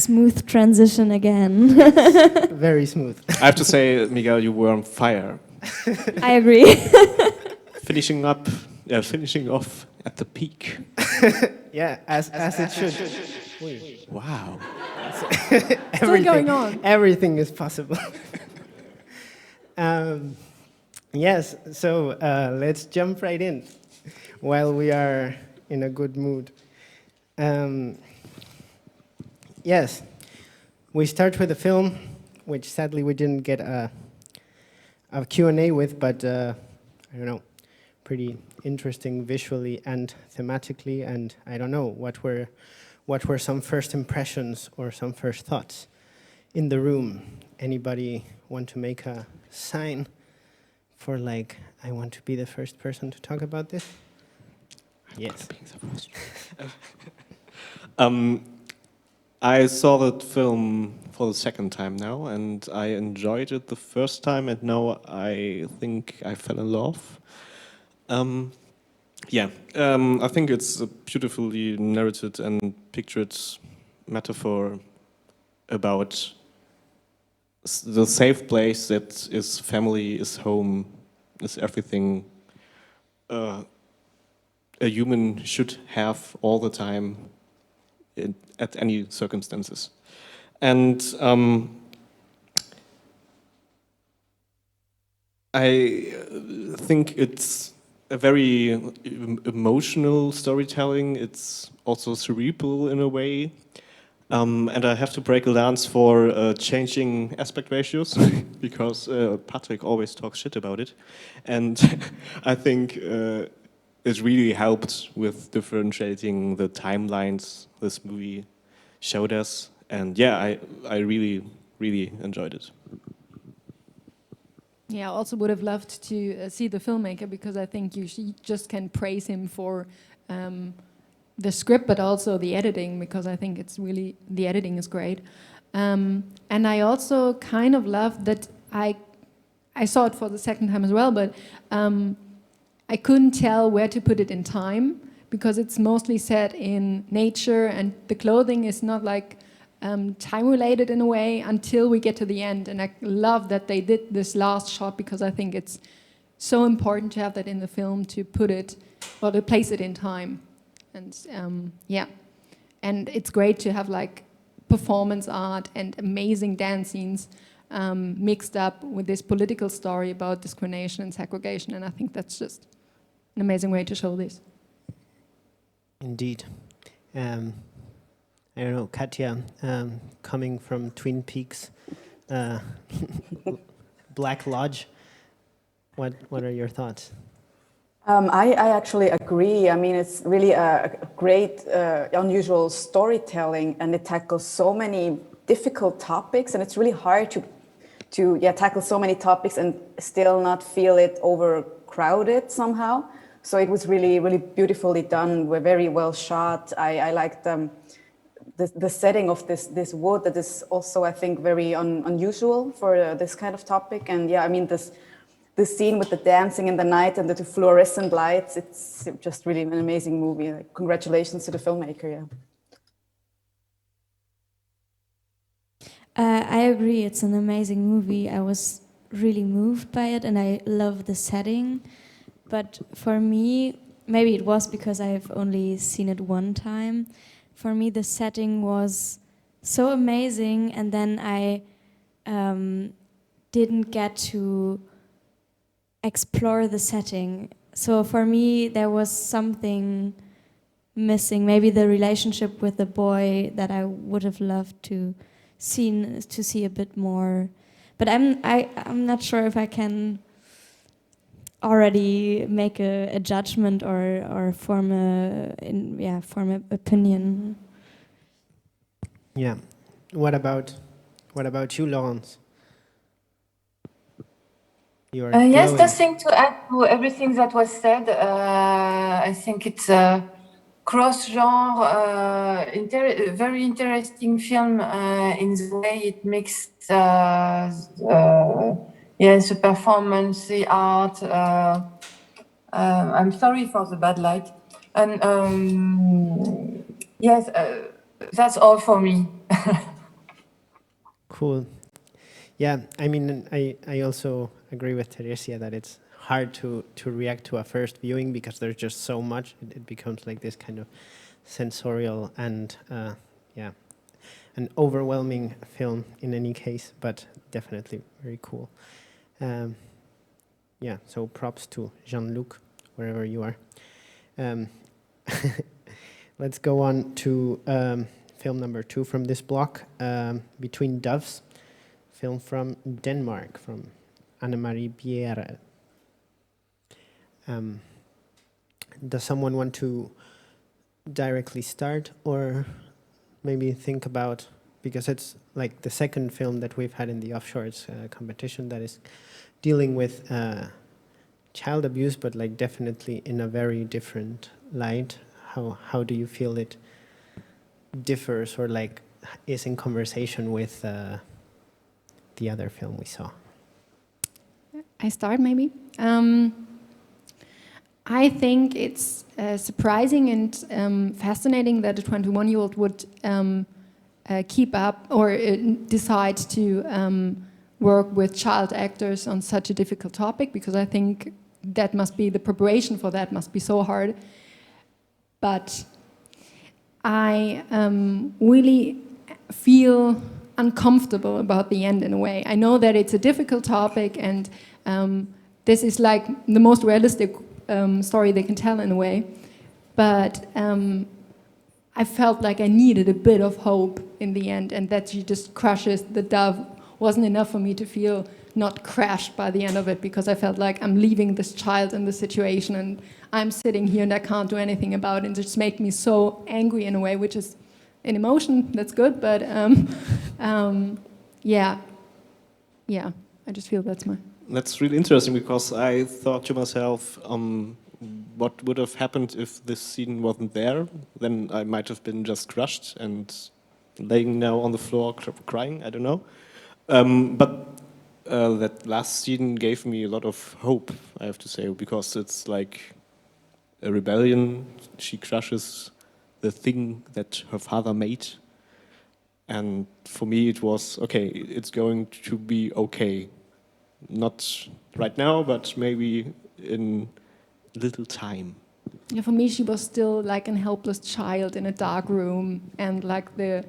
Smooth transition again. Very smooth. I have to say, Miguel, you were on fire. I agree. Finishing off at the peak. Yeah, as it should. Wow. Still going on. Everything is possible. Yes, so let's jump right in while we are in a good mood. Yes, we start with a film, which sadly we didn't get a Q&A with, but I don't know, pretty interesting visually and thematically, and I don't know, what were some first impressions or some first thoughts in the room? Anybody want to make a sign for like, I want to be the first person to talk about this? Yes. I saw that film for the second time now, and I enjoyed it the first time, and now I think I fell in love. I think it's a beautifully narrated and pictured metaphor about the safe place that is family, is home, is everything a human should have all the time at any circumstances. And I think it's a very emotional storytelling. It's also cerebral in a way. And I have to break a lance for changing aspect ratios because Patrick always talks shit about it. And I think it really helped with differentiating the timelines this movie showed us. And yeah, I really, really enjoyed it. Yeah, I also would have loved to see the filmmaker, because I think you just can praise him for the script, but also the editing, because I think it's really, the editing is great. And I also kind of loved that I saw it for the second time as well, but I couldn't tell where to put it in time, because it's mostly set in nature and the clothing is not like time related in a way until we get to the end. And I love that they did this last shot, because I think it's so important to have that in the film, to put it or to place it in time. And yeah, and it's great to have like performance art and amazing dance scenes mixed up with this political story about discrimination and segregation. And I think that's just an amazing way to show this. Indeed. I don't know, Katja, coming from Twin Peaks, Black Lodge, what are your thoughts? I actually agree. I mean, it's really a great, unusual storytelling, and it tackles so many difficult topics, and it's really hard to tackle so many topics and still not feel it overcrowded somehow. So it was really, really beautifully done. We're very well shot. I liked the setting of this wood that is also, I think, very unusual for this kind of topic. And yeah, I mean, this scene with the dancing in the night and the fluorescent lights, it's just really an amazing movie. Like, congratulations to the filmmaker, yeah. I agree, it's an amazing movie. I was really moved by it and I love the setting. But for me, maybe it was because I've only seen it one time. For me, the setting was so amazing, and then I didn't get to explore the setting. So for me, there was something missing. Maybe the relationship with the boy that I would have loved to see a bit more. But I'm not sure if I can already make a judgment or form an opinion. Yeah. What about you, Laurence? Yes, nothing to add to everything that was said. I think it's a cross-genre, very interesting film in the way it mixed the performance, the art. I'm sorry for the bad light. And yes, that's all for me. Cool. Yeah, I mean, I also agree with Theresia that it's hard to react to a first viewing because there's just so much. It becomes like this kind of sensorial and, yeah, an overwhelming film in any case, but definitely very cool. Yeah, so props to Jean-Luc, wherever you are. Let's go on to film number 2 from this block, Between Doves, film from Denmark, from Anne-Marie Bjerre. Does someone want to directly start, or maybe think about, because it's like the second film that we've had in the Offshorts competition that is dealing with child abuse, but like definitely in a very different light. How do you feel it differs or like is in conversation with the other film we saw? I start maybe. I think it's surprising and fascinating that a 21-year-old would keep up or decide to work with child actors on such a difficult topic, because I think that must be, the preparation for that must be so hard. But I really feel uncomfortable about the end in a way. I know that it's a difficult topic, and this is like the most realistic story they can tell in a way. But I felt like I needed a bit of hope in the end, and that she just crushes the dove wasn't enough for me to feel not crashed by the end of it, because I felt like I'm leaving this child in the situation and I'm sitting here and I can't do anything about it, and it just makes me so angry in a way, which is an emotion, that's good, but yeah, I just feel that's my... That's really interesting, because I thought to myself, what would have happened if this scene wasn't there? Then I might have been just crushed and laying now on the floor crying, I don't know. But that last scene gave me a lot of hope, I have to say, because it's like a rebellion. She crushes the thing that her father made. And for me it was, okay, it's going to be okay. Not right now, but maybe in little time. Yeah, for me she was still like a helpless child in a dark room, and like the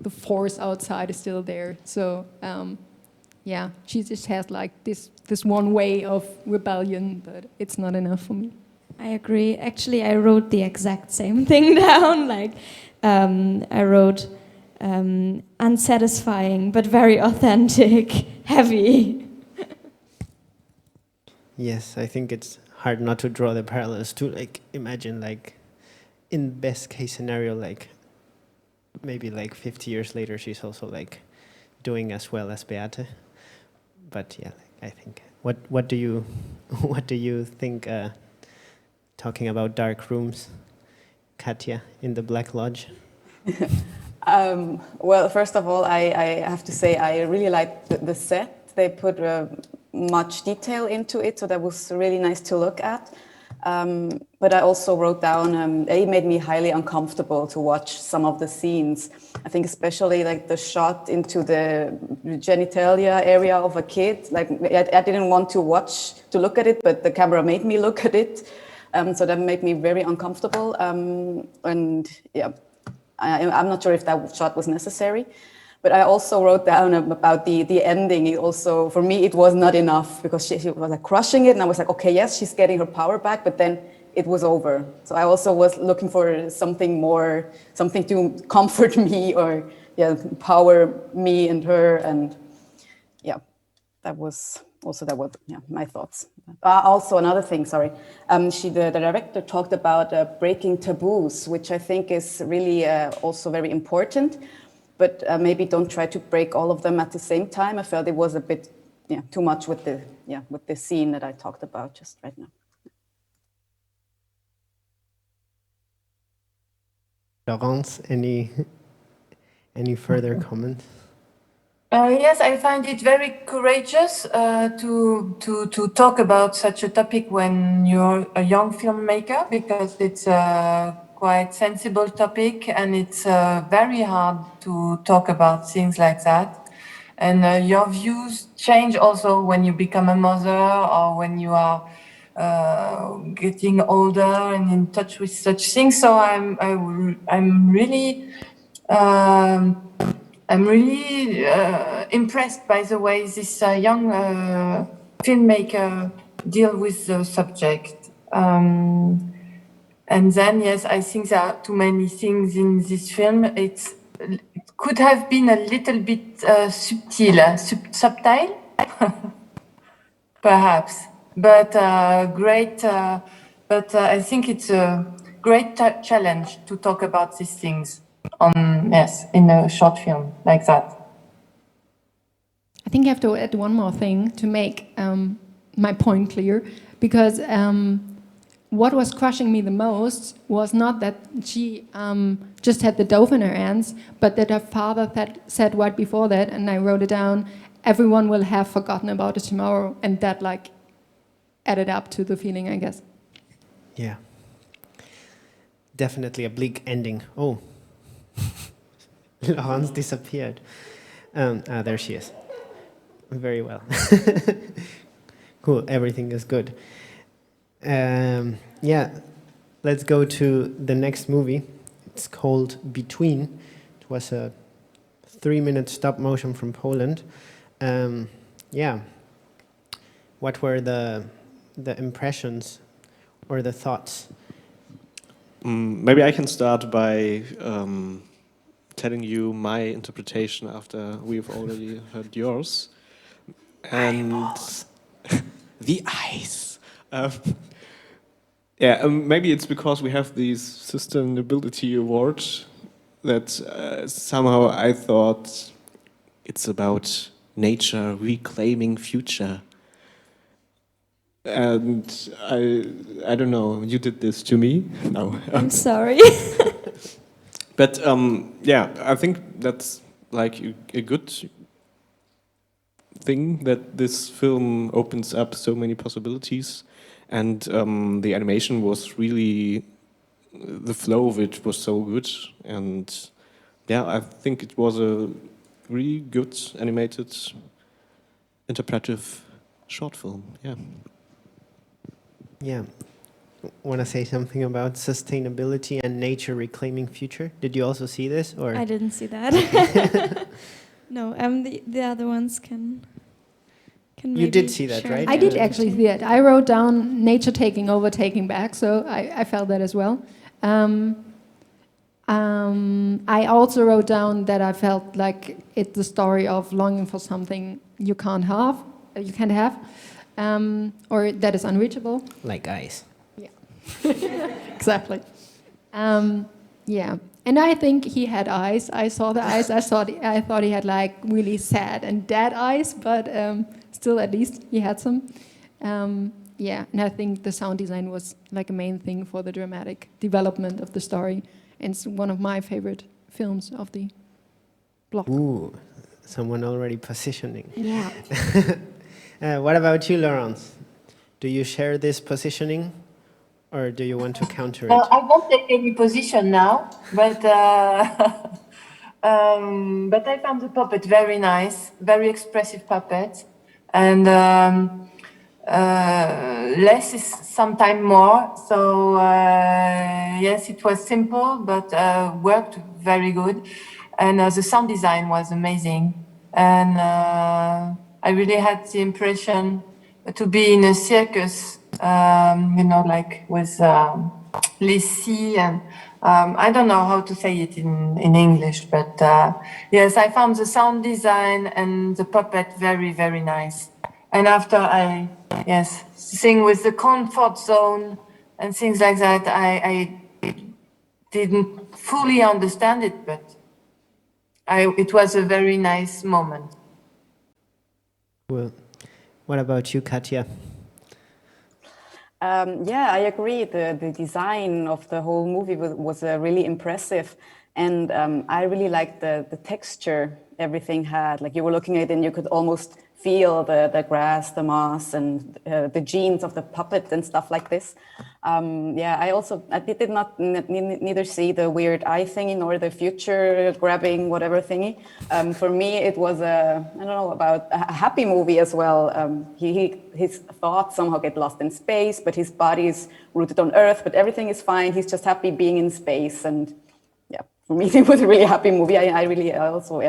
force outside is still there. So yeah, she just has like this one way of rebellion, but it's not enough for me. I agree. Actually, I wrote the exact same thing down. Like, I wrote unsatisfying, but very authentic, heavy. Yes, I think it's hard not to draw the parallels to like imagine like in best case scenario, like maybe like 50 years later she's also like doing as well as Beate. But yeah, I think what do you think talking about dark rooms, Katja, in the Black Lodge? Well, first of all, I have to say I really liked the set. They put much detail into it, so that was really nice to look at. But I also wrote down, it made me highly uncomfortable to watch some of the scenes. I think especially like the shot into the genitalia area of a kid. Like I didn't want to look at it, but the camera made me look at it. So that made me very uncomfortable. And yeah, I'm not sure if that shot was necessary. But I also wrote down about the ending. It also, for me, it was not enough, because she was like crushing it, and I was like, okay, yes, she's getting her power back, but then it was over. So I also was looking for something more, something to comfort me, or yeah, power me and her, and yeah, that was my thoughts. Also another thing, sorry, the director talked about breaking taboos, which I think is really also very important. But maybe don't try to break all of them at the same time. I felt it was a bit too much with the scene that I talked about just right now. Laurence, any further comments? Yes, I find it very courageous to talk about such a topic when you're a young filmmaker, because it's quite sensible topic, and it's very hard to talk about things like that. And your views change also when you become a mother or when you are getting older and in touch with such things. So I'm really impressed by the way this young filmmaker deal with the subject. And then, yes, I think there are too many things in this film. It could have been a little bit subtle, perhaps, but great. But I think it's a great challenge to talk about these things in a short film like that. I think I have to add one more thing to make my point clear, because what was crushing me the most was not that she just had the dove in her hands, but that her father said right before that, and I wrote it down, everyone will have forgotten about it tomorrow, and that like added up to the feeling, I guess. Yeah. Definitely a bleak ending. Oh. Laurence disappeared. There she is. Very well. Cool, everything is good. Yeah, let's go to the next movie. It's called Between. It was a 3-minute stop motion from Poland. Yeah, what were the impressions or the thoughts? Maybe I can start by telling you my interpretation after we've already heard yours. And the eyes. Yeah, maybe it's because we have these sustainability awards that somehow I thought it's about nature reclaiming future. And I don't know, you did this to me? No. I'm sorry. But yeah, I think that's like a good thing that this film opens up so many possibilities. And the animation was really, the flow of it was so good. And yeah, I think it was a really good animated, interpretive short film. Yeah. Yeah. Want to say something about sustainability and nature reclaiming future? Did you also see this? Or I didn't see that. No, the other ones can you did see that, right? I did actually see it. I wrote down nature taking over, taking back, so I felt that as well. I also wrote down that I felt like it's the story of longing for something you can't have, or that is unreachable. Like ice. Yeah, exactly. Yeah, and I think he had eyes. I saw the eyes. I thought he had like really sad and dead eyes, but still, at least he had some. Yeah, and I think the sound design was like a main thing for the dramatic development of the story. And it's one of my favorite films of the block. Ooh, someone already positioning. Yeah. What about you, Laurence? Do you share this positioning, or do you want to counter it? I won't take any position now, but I found the puppet very nice, very expressive puppet, and less is sometimes more. So yes, it was simple, but worked very good, and the sound design was amazing, and I really had the impression to be in a circus, like with Lissy, and I don't know how to say it in English, but yes, I found the sound design and the puppet very, very nice. And after I sing with the comfort zone and things like that, I didn't fully understand it, but it was a very nice moment. Well, what about you, Katja? Yeah, I agree. The design of the whole movie was really impressive. And I really liked the texture everything had, like you were looking at it and you could almost feel the grass, the moss, and the genes of the puppet and stuff like this. I did not neither see the weird eye thingy nor the future grabbing whatever thingy. For me, it was a happy movie as well. His thoughts somehow get lost in space, but his body is rooted on Earth, but everything is fine. He's just happy being in space. And yeah, for me, it was a really happy movie. I also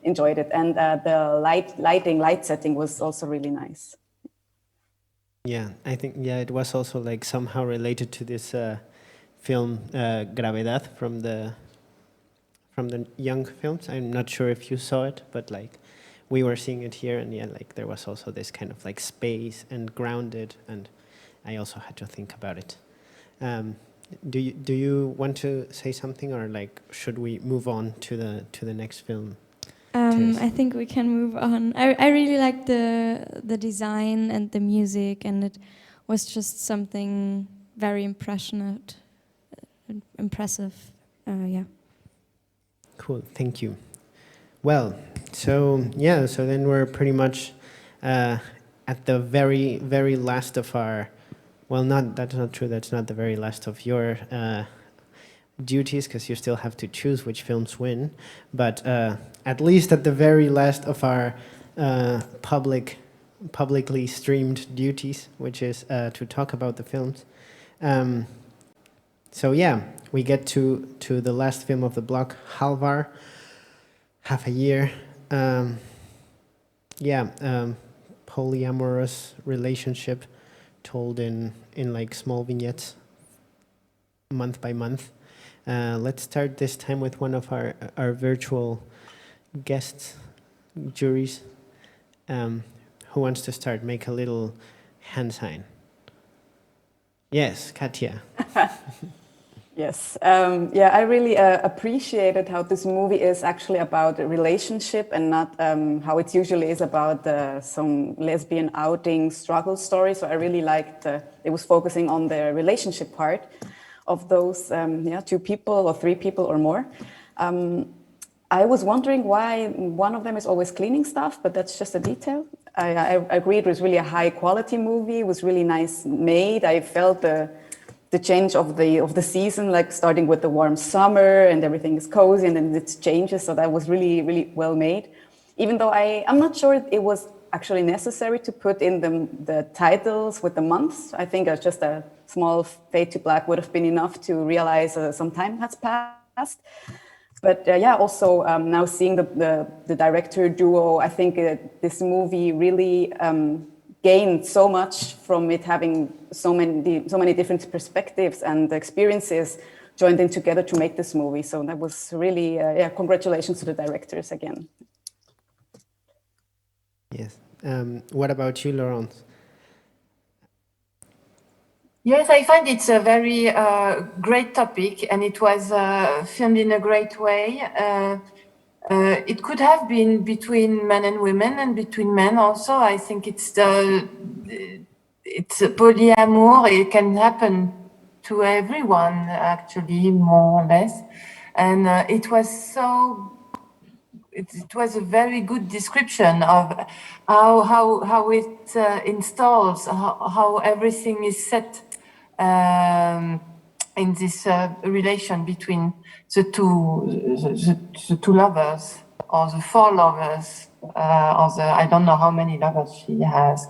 enjoyed it. And the light setting was also really nice. Yeah, I think it was also like somehow related to this film Gravedad from the young films. I'm not sure if you saw it, but like we were seeing it here, and like there was also this kind of like space and grounded, and I also had to think about it. Do you want to say something, or like should we move on to the next film? I think we can move on. I really liked the design and the music, and it was just something very impressive. Yeah. Cool, thank you. Well, so then we're pretty much at the very, very last of our. Well, that's not true. That's not the very last of your duties, because you still have to choose which films win. But at least at the very last of our publicly streamed duties, which is to talk about the films. So yeah, we get to the last film of the block, Halvar, Half a Year. Polyamorous relationship told in like small vignettes, month by month. Let's start this time with one of our virtual guests, juries. Who wants to start? Make a little hand sign. Yes, Katja. Yes, I really appreciated how this movie is actually about a relationship and not how it usually is about some lesbian outing struggle story. So I really liked it was focusing on the relationship part of those two people or three people or more. I was wondering why one of them is always cleaning stuff, but that's just a detail. I agree it was really a high quality movie. It was really nice made. I felt the change of the season, like starting with the warm summer and everything is cozy and then it changes. So that was really, really well made. Even though I'm not sure it was actually necessary to put in the titles with the months. I think just a small fade to black would have been enough to realize some time has passed. But also now seeing the director duo, I think this movie really gained so much from it having so many different perspectives and experiences joined in together to make this movie. So that was really, congratulations to the directors again. Yes. What about you, Laurence? Yes, I find it's a very great topic, and it was filmed in a great way. It could have been between men and women, and between men also. I think it's polyamour. It can happen to everyone, actually, more or less. And it was a very good description of how it installs, how everything is set in this relation between the two lovers, or the four lovers, or I don't know how many lovers she has.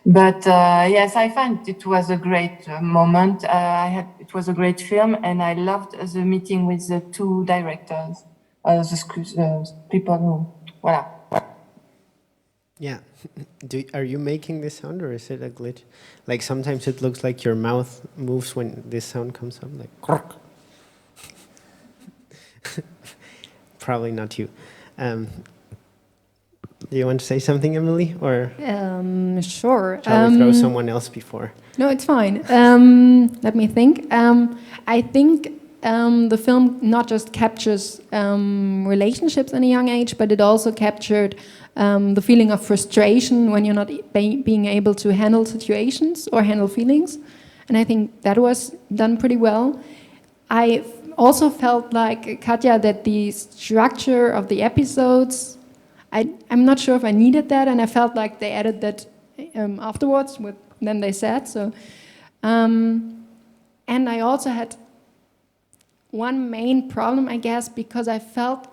But yes, I find it was a great moment. It was a great film, and I loved the meeting with the two directors, the people who, voilà. Yeah. Are you making this sound, or is it a glitch? Like sometimes it looks like your mouth moves when this sound comes up, like krok. Probably not you. Do you want to say something, Emily, or Sure. shall we throw someone else before? No, it's fine. Let me think. I think the film not just captures relationships in a young age, but it also captured the feeling of frustration when you're not being able to handle situations or handle feelings. And I think that was done pretty well. I also felt like, Katja, that the structure of the episodes I'm not sure if I needed that, and I felt like they added that afterwards. Then they said so. And I also had one main problem, I guess, because I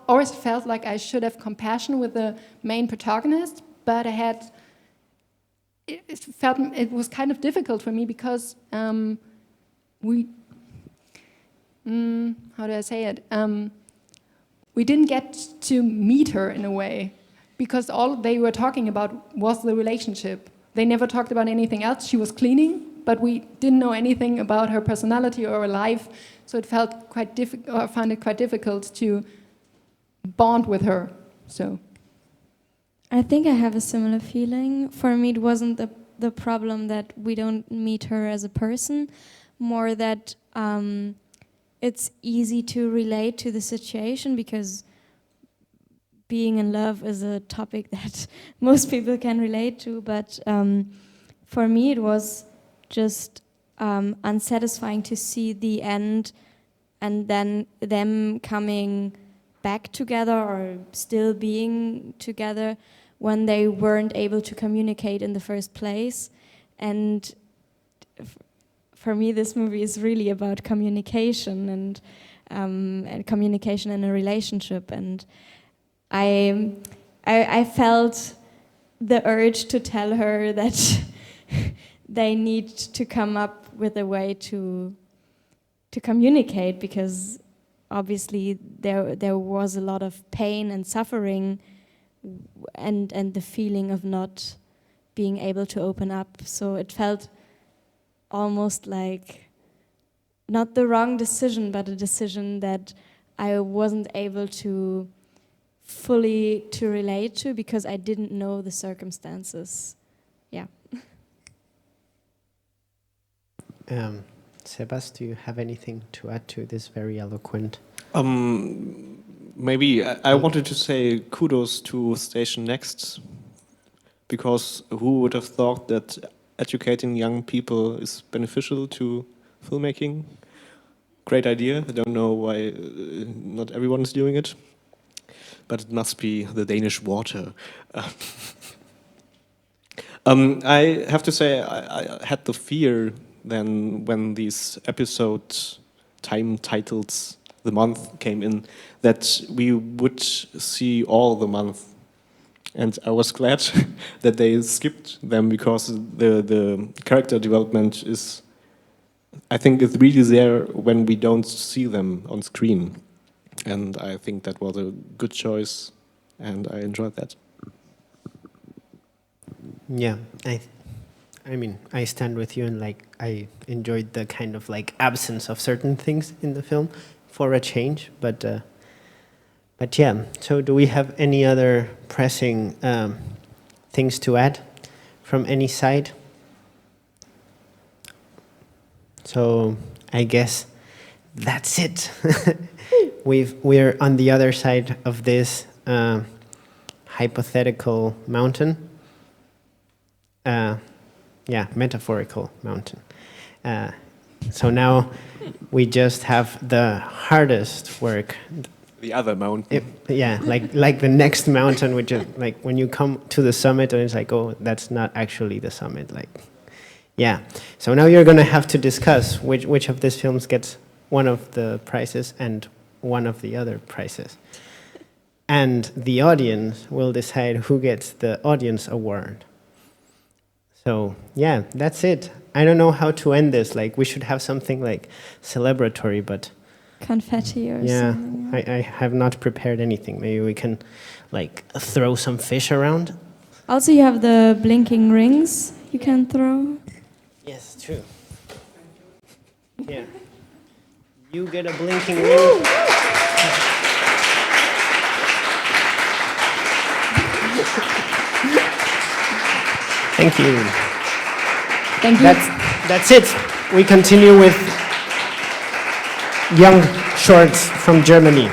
always felt like I should have compassion with the main protagonist, but it was kind of difficult for me because how do I say it? We didn't get to meet her in a way, because all they were talking about was the relationship. They never talked about anything else. She was cleaning, but we didn't know anything about her personality or her life, so it felt quite difficult. I found it quite difficult to bond with her. So, I think I have a similar feeling. For me, it wasn't the problem that we don't meet her as a person, more that it's easy to relate to the situation, because being in love is a topic that most people can relate to. But for me, it was just unsatisfying to see the end and then them coming back together or still being together when they weren't able to communicate in the first place. And for me, this movie is really about communication and communication in a relationship. And I felt the urge to tell her that they need to come up with a way to communicate, because obviously there was a lot of pain and suffering and the feeling of not being able to open up. So it felt almost like not the wrong decision, but a decision that I wasn't able to fully to relate to, because I didn't know the circumstances. Yeah. Sebas, do you have anything to add to this very eloquent? Maybe I wanted to say kudos to Station Next, because who would have thought that educating young people is beneficial to filmmaking? Great idea. I don't know why not everyone is doing it, but it must be the Danish water. I have to say I had the fear then when these episode time titles, the month came in, that we would see all the month. And I was glad that they skipped them, because the character development is, I think, it's really there when we don't see them on screen. And I think that was a good choice, and I enjoyed that. Yeah, I mean, I stand with you, and like I enjoyed the kind of like absence of certain things in the film for a change, but yeah. So, do we have any other pressing things to add from any side? So, I guess that's it. We're on the other side of this hypothetical mountain. Yeah, metaphorical mountain. So now we just have the hardest work. The other mountain. Yeah, like the next mountain, which is like when you come to the summit and it's like, oh, that's not actually the summit. Like, yeah. So now you're gonna have to discuss which of these films gets one of the prizes and one of the other prizes. And the audience will decide who gets the audience award. So, yeah, that's it. I don't know how to end this. Like, we should have something like celebratory, but... Confetti or yeah, something. I have not prepared anything. Maybe we can, like, throw some fish around. Also, you have the blinking rings you can throw. Yes, true. Yeah. You get a blinking ring. Thank you. Thank you. That's it. We continue with young shorts from Germany.